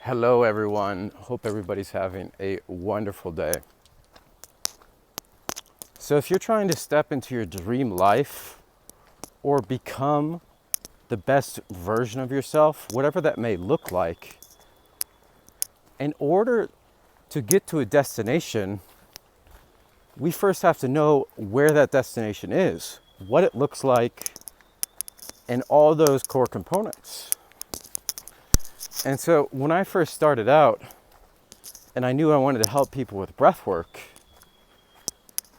Hello, everyone. Hope everybody's having a wonderful day. So, if you're trying to step into your dream life or become the best version of yourself, whatever that may look like, in order to get to a destination, we first have to know where that destination is, what it looks like, and all those core components. And so, when I first started out and I knew I wanted to help people with breath work,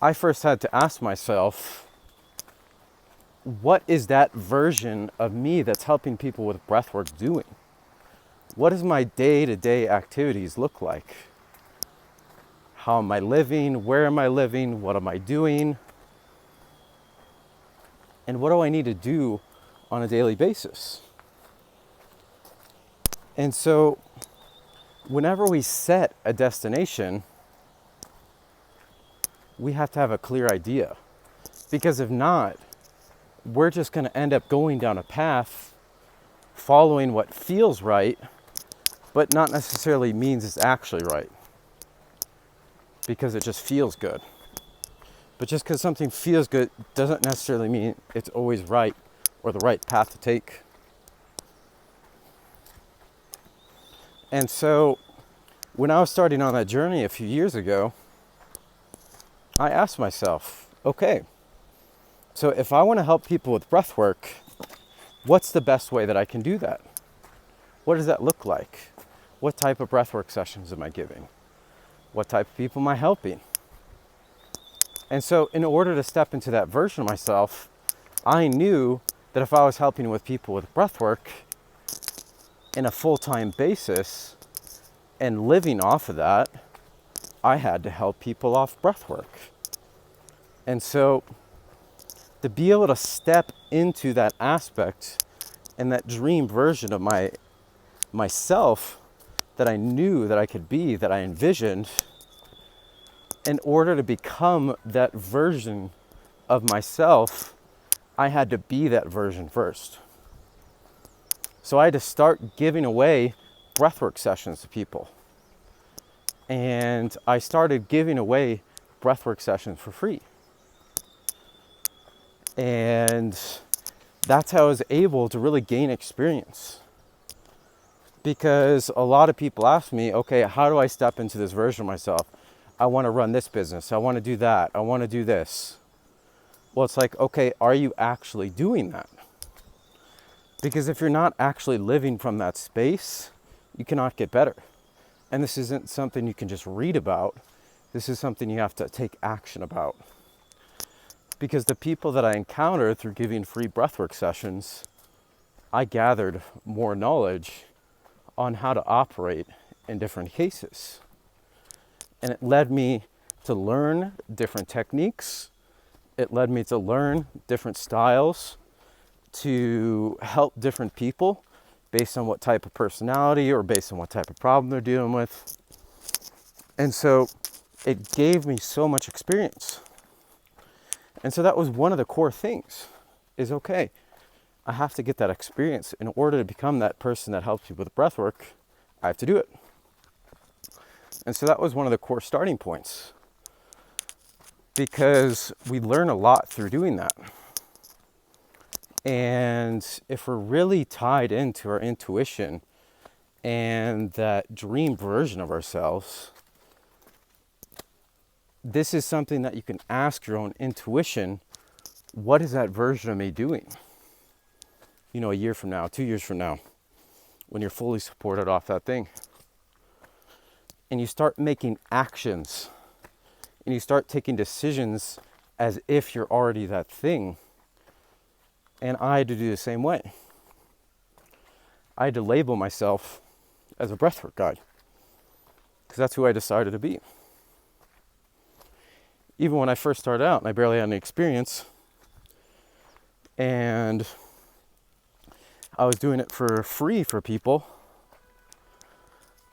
I first had to ask myself, what is that version of me that's helping people with breathwork doing? What does my day-to-day activities look like? How am I living? Where am I living? What am I doing? And what do I need to do on a daily basis? And so, whenever we set a destination, we have to have a clear idea. Because if not, we're just going to end up going down a path following what feels right, but not necessarily means it's actually right, because it just feels good. But just because something feels good doesn't necessarily mean it's always right or the right path to take. And so when I was starting on that journey a few years ago, I asked myself, okay, so if I want to help people with breath work, what's the best way that I can do that? What does that look like? What type of breathwork sessions am I giving? What type of people am I helping? And so in order to step into that version of myself, I knew that if I was helping with people with breathwork in a full-time basis and living off of that, I had to help people off breathwork. And so to be able to step into that aspect and that dream version of myself that I knew that I could be, that I envisioned, in order to become that version of myself, I had to be that version first. So I had to start giving away breathwork sessions to people. And I started giving away breathwork sessions for free. And that's how I was able to really gain experience. Because a lot of people ask me, okay, how do I step into this version of myself? I want to run this business. I want to do that. I want to do this. Well, it's like, okay, are you actually doing that? Because if you're not actually living from that space, you cannot get better. And this isn't something you can just read about. This is something you have to take action about. Because the people that I encountered through giving free breathwork sessions, I gathered more knowledge on how to operate in different cases. And it led me to learn different techniques. It led me to learn different styles to help different people based on what type of personality or based on what type of problem they're dealing with. And so it gave me so much experience. And so that was one of the core things is, okay, I have to get that experience. In order to become that person that helps you with breath work, I have to do it. And so that was one of the core starting points, because we learn a lot through doing that. And if we're really tied into our intuition and that dream version of ourselves, this is something that you can ask your own intuition, what is that version of me doing? You know, a year from now, 2 years from now, when you're fully supported off that thing. And you start making actions and you start taking decisions as if you're already that thing. And I had to do the same way. I had to label myself as a breathwork guide, because that's who I decided to be. Even when I first started out and I barely had any experience, and I was doing it for free for people,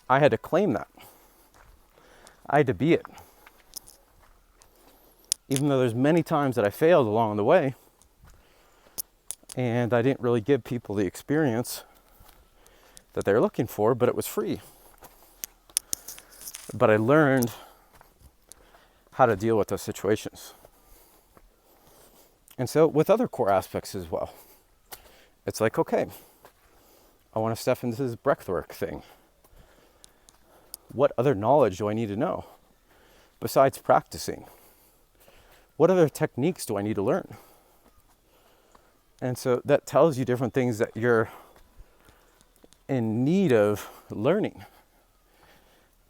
I had to claim that. I had to be it. Even though there's many times that I failed along the way, and I didn't really give people the experience that they're looking for, but it was free. but I learned how to deal with those situations. And so with other core aspects as well, it's like, okay, I want to step into this breathwork thing. What other knowledge do I need to know besides practicing? What other techniques do I need to learn? And so that tells you different things that you're in need of learning.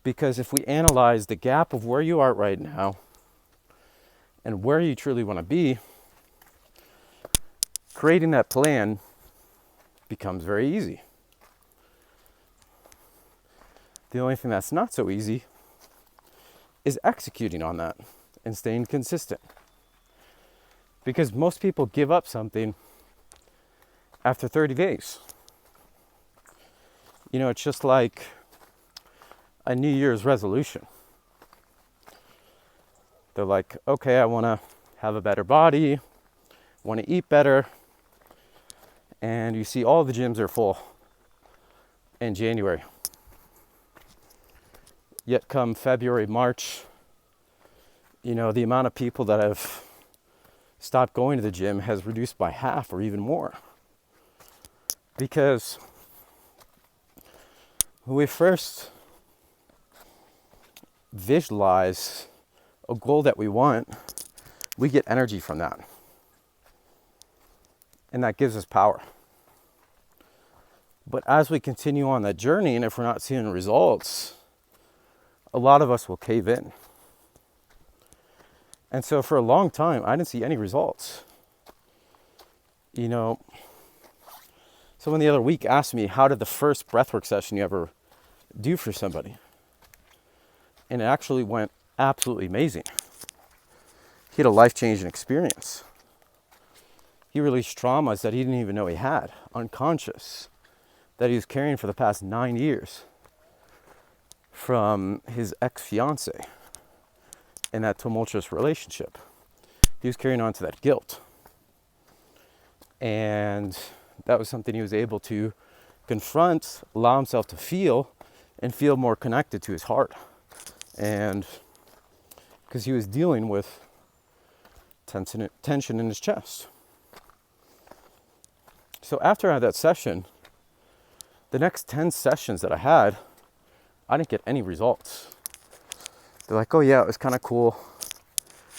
Because if we analyze the gap of where you are right now and where you truly want to be, creating that plan becomes very easy. The only thing that's not so easy is executing on that and staying consistent. Because most people give up something after 30 days. You know, it's just like a New Year's resolution. They're like, okay, I want to have a better body, want to eat better, and you see all the gyms are full in January. Yet come February, March, you know, the amount of people that have stopped going to the gym has reduced by half or even more. Because when we first visualize a goal that we want, we get energy from that. And that gives us power. But as we continue on that journey, and if we're not seeing results, a lot of us will cave in. And so for a long time, I didn't see any results. You know, someone the other week asked me, how did the first breathwork session you ever do for somebody? And it actually went absolutely amazing. He had a life-changing experience. He released traumas that he didn't even know he had, unconscious, that he was carrying for the past 9 years from his ex-fiance in that tumultuous relationship. He was carrying on to that guilt. And that was something he was able to confront, allow himself to feel, and feel more connected to his heart. And because he was dealing with tension in his chest. So after I had that session, the next 10 sessions that I had, I didn't get any results. They're like, oh yeah, it was kind of cool.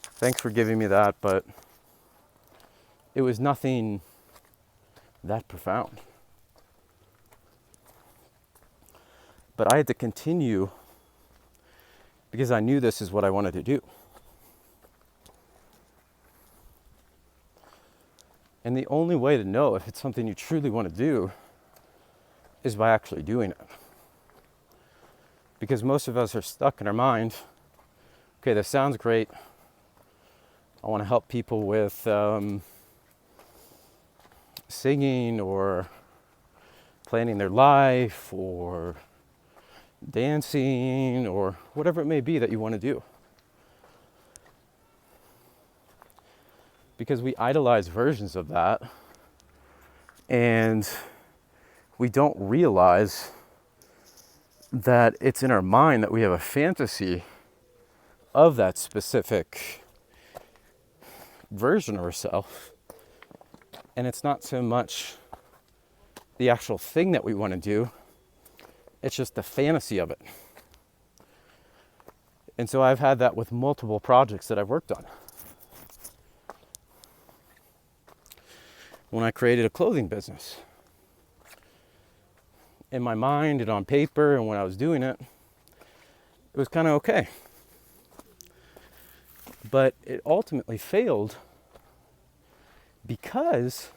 Thanks for giving me that, but it was nothing that profound. But I had to continue because I knew this is what I wanted to do. And the only way to know if it's something you truly want to do is by actually doing it. Because most of us are stuck in our mind. Okay, this sounds great. I want to help people with singing or planning their life or dancing or whatever it may be that you want to do. Because we idolize versions of that and we don't realize that it's in our mind that we have a fantasy of that specific version of ourselves. And it's not so much the actual thing that we want to do, it's just the fantasy of it. And so I've had that with multiple projects that I've worked on. When I created a clothing business, in my mind and on paper and when I was doing it, it was kind of okay. But it ultimately failed because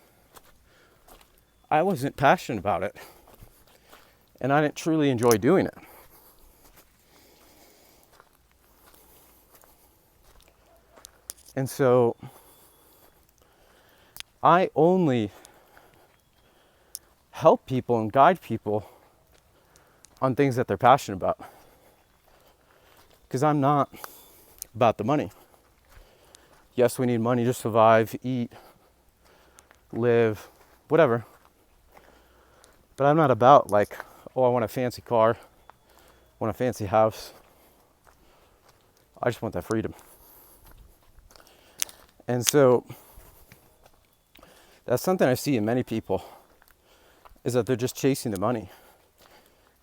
I wasn't passionate about it and I didn't truly enjoy doing it. And so I only help people and guide people on things that they're passionate about. Because I'm not about the money. Yes, we need money to survive, eat, live, whatever. But I'm not about like, oh, I want a fancy car, I want a fancy house. I just want that freedom. And so that's something I see in many people, is that they're just chasing the money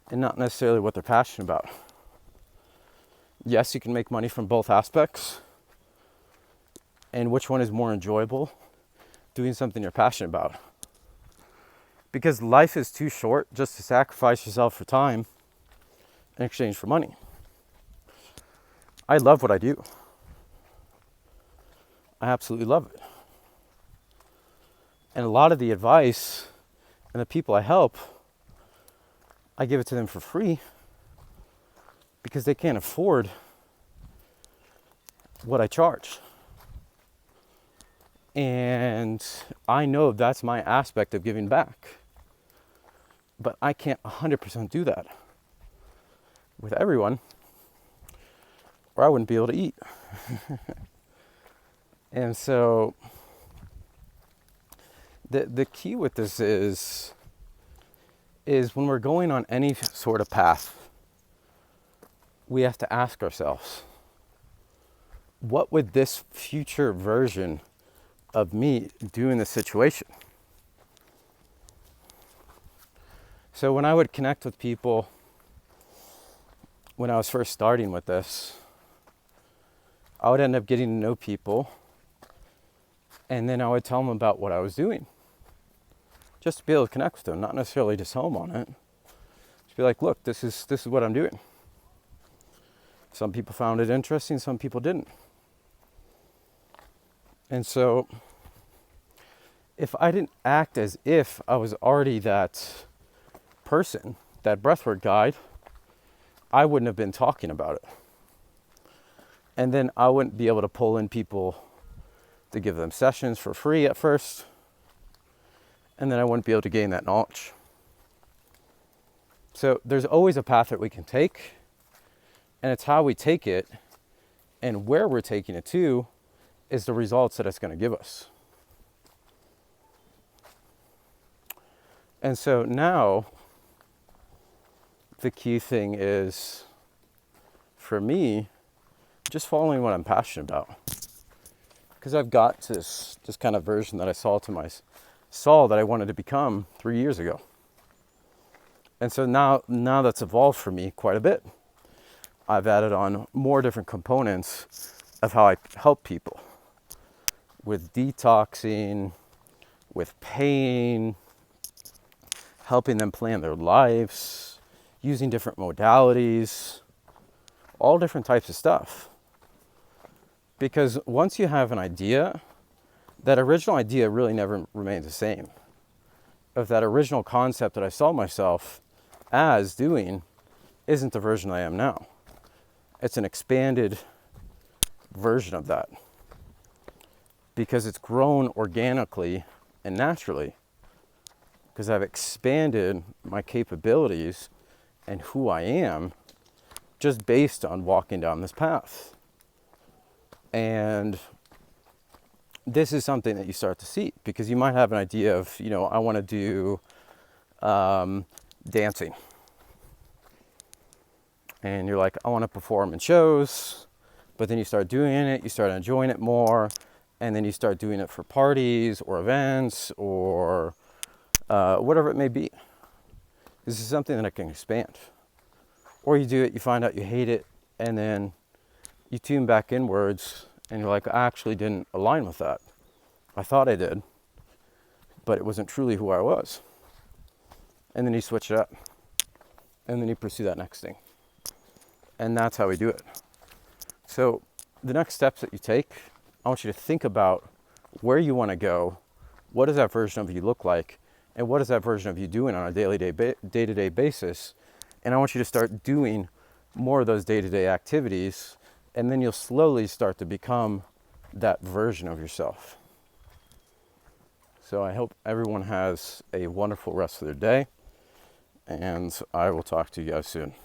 and not necessarily what they're passionate about. Yes, you can make money from both aspects. And which one is more enjoyable? Doing something you're passionate about. Because life is too short just to sacrifice yourself for time in exchange for money. I love what I do. I absolutely love it. And a lot of the advice and the people I help, I give it to them for free because they can't afford what I charge. And I know that's my aspect of giving back. But I can't 100% do that with everyone, or I wouldn't be able to eat. And so the key with this is when we're going on any sort of path, we have to ask ourselves, what would this future version of me do in this situation? So when I would connect with people, when I was first starting with this, I would end up getting to know people, and then I would tell them about what I was doing, just to be able to connect with them, not necessarily just home on it. Just be like, look, this is what I'm doing. Some people found it interesting, some people didn't. And so if I didn't act as if I was already that person, that breathwork guide, I wouldn't have been talking about it. And then I wouldn't be able to pull in people to give them sessions for free at first. And then I wouldn't be able to gain that knowledge. So there's always a path that we can take, and it's how we take it and where we're taking it to is the results that it's going to give us. And so now the key thing is, for me, just following what I'm passionate about. Because I've got this kind of version that I saw that I wanted to become 3 years ago. And so now that's evolved for me quite a bit. I've added on more different components of how I help people with detoxing, with pain, helping them plan their lives, using different modalities, all different types of stuff. Because once you have an idea, that original idea really never remains the same. Of that original concept that I saw myself as doing isn't the version I am now. It's an expanded version of that. Because it's grown organically and naturally. Because I've expanded my capabilities and who I am just based on walking down this path. And this is something that you start to see, because you might have an idea of, I want to do dancing. And you're like, I want to perform in shows, but then you start doing it, you start enjoying it more, and then you start doing it for parties or events or whatever it may be. This is something that can expand. Or you do it, you find out you hate it, and then you tune back inwards, and you're like, I actually didn't align with that. I thought I did, but it wasn't truly who I was. And then you switch it up, and then you pursue that next thing. And that's how we do it. So the next steps that you take, I want you to think about where you want to go, what does that version of you look like, and what is that version of you doing on a day-to-day basis. And I want you to start doing more of those day-to-day activities, and then you'll slowly start to become that version of yourself. So I hope everyone has a wonderful rest of their day, and I will talk to you guys soon.